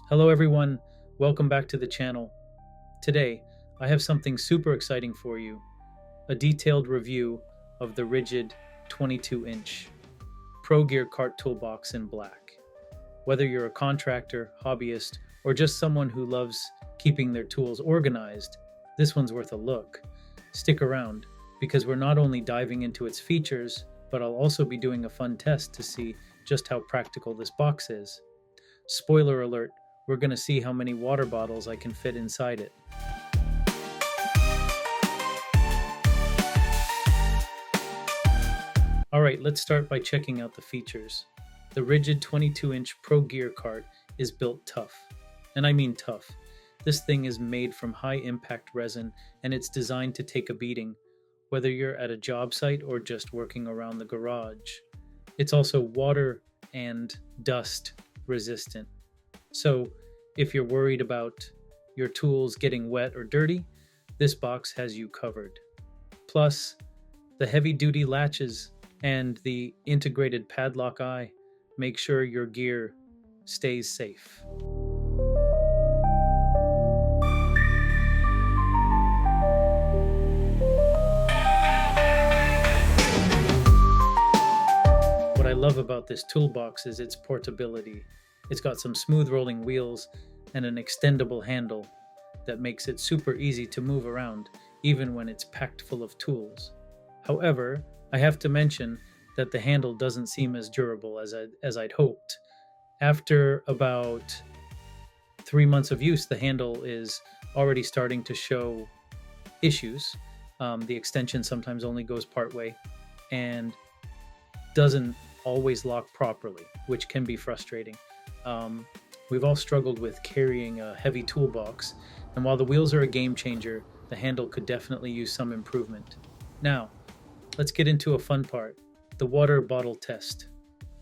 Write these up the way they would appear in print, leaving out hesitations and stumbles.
Hello everyone, welcome back to the channel. Today, I have something super exciting for you, a detailed review of the Ridgid 22-inch Pro Gear Cart toolbox in black. Whether you're a contractor, hobbyist, or just someone who loves keeping their tools organized, this one's worth a look. Stick around, because we're not only diving into its features, but I'll also be doing a fun test to see just how practical this box is. Spoiler alert, we're going to see how many water bottles I can fit inside it. Alright, let's start by checking out the features. The Ridgid 22-inch Pro Gear Cart is built tough. And I mean tough. This thing is made from high-impact resin, and it's designed to take a beating, whether you're at a job site or just working around the garage. It's also water and dust resistant. So, if you're worried about your tools getting wet or dirty, this box has you covered. Plus, the heavy-duty latches and the integrated padlock eye make sure your gear stays safe. What I love about this toolbox is its portability. It's got some smooth rolling wheels and an extendable handle that makes it super easy to move around, even when it's packed full of tools. However, I have to mention that the handle doesn't seem as durable as I'd hoped. After about 3 months of use, the handle is already starting to show issues. The extension sometimes only goes part way and doesn't always lock properly, which can be frustrating. We've all struggled with carrying a heavy toolbox, and while the wheels are a game changer, the handle could definitely use some improvement. Now, let's get into a fun part, the water bottle test.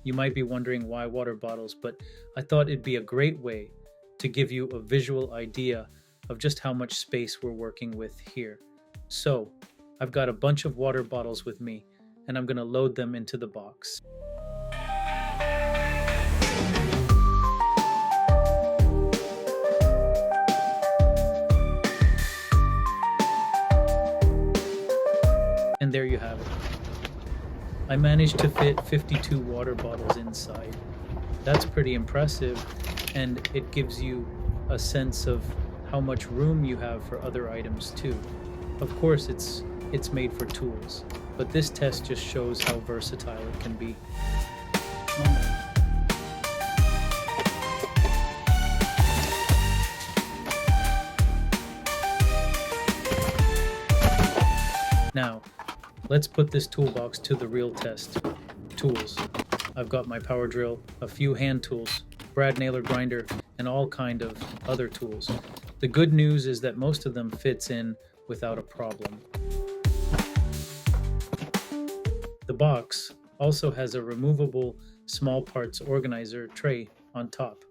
You might be wondering why water bottles, but I thought it'd be a great way to give you a visual idea of just how much space we're working with here. So, I've got a bunch of water bottles with me, and I'm going to load them into the box. And there you have it. I managed to fit 52 water bottles inside. That's pretty impressive, and it gives you a sense of how much room you have for other items too. Of course, it's made for tools, but this test just shows how versatile it can be. Now, let's put this toolbox to the real test. Tools. I've got my power drill, a few hand tools, brad nailer grinder, and all kind of other tools. The good news is that most of them fits in without a problem. The box also has a removable small parts organizer tray on top,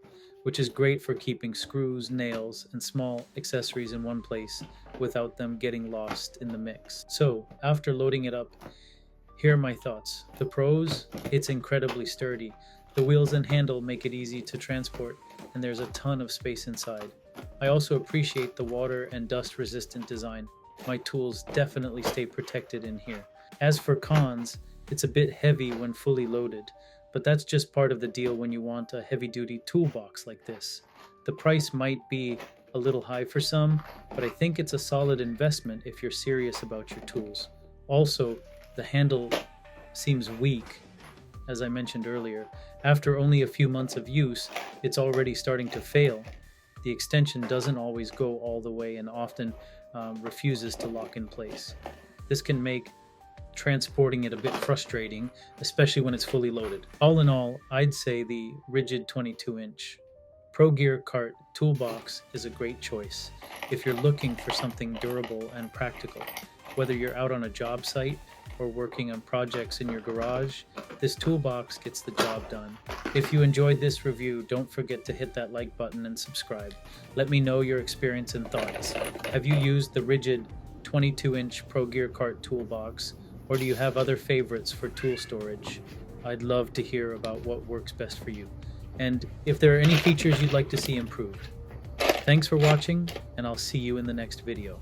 which is great for keeping screws, nails, and small accessories in one place without them getting lost in the mix. So, after loading it up, here are my thoughts. The pros, it's incredibly sturdy. The wheels and handle make it easy to transport, and there's a ton of space inside. I also appreciate the water and dust resistant design. My tools definitely stay protected in here. As for cons, it's a bit heavy when fully loaded, but that's just part of the deal when you want a heavy-duty toolbox like this. The price might be a little high for some, but I think it's a solid investment if you're serious about your tools. Also, the handle seems weak, as I mentioned earlier. After only a few months of use, it's already starting to fail. The extension doesn't always go all the way and often refuses to lock in place. This can make transporting it a bit frustrating, especially when it's fully loaded. All in all, I'd say the Ridgid 22-inch Pro Gear Cart toolbox is a great choice if you're looking for something durable and practical. Whether you're out on a job site or working on projects in your garage, this toolbox gets the job done. If you enjoyed this review, don't forget to hit that like button and subscribe. Let me know your experience and thoughts. Have you used the Ridgid 22-inch Pro Gear Cart toolbox, or do you have other favorites for tool storage? I'd love to hear about what works best for you. and if there are any features you'd like to see improved. Thanks for watching, and I'll see you in the next video.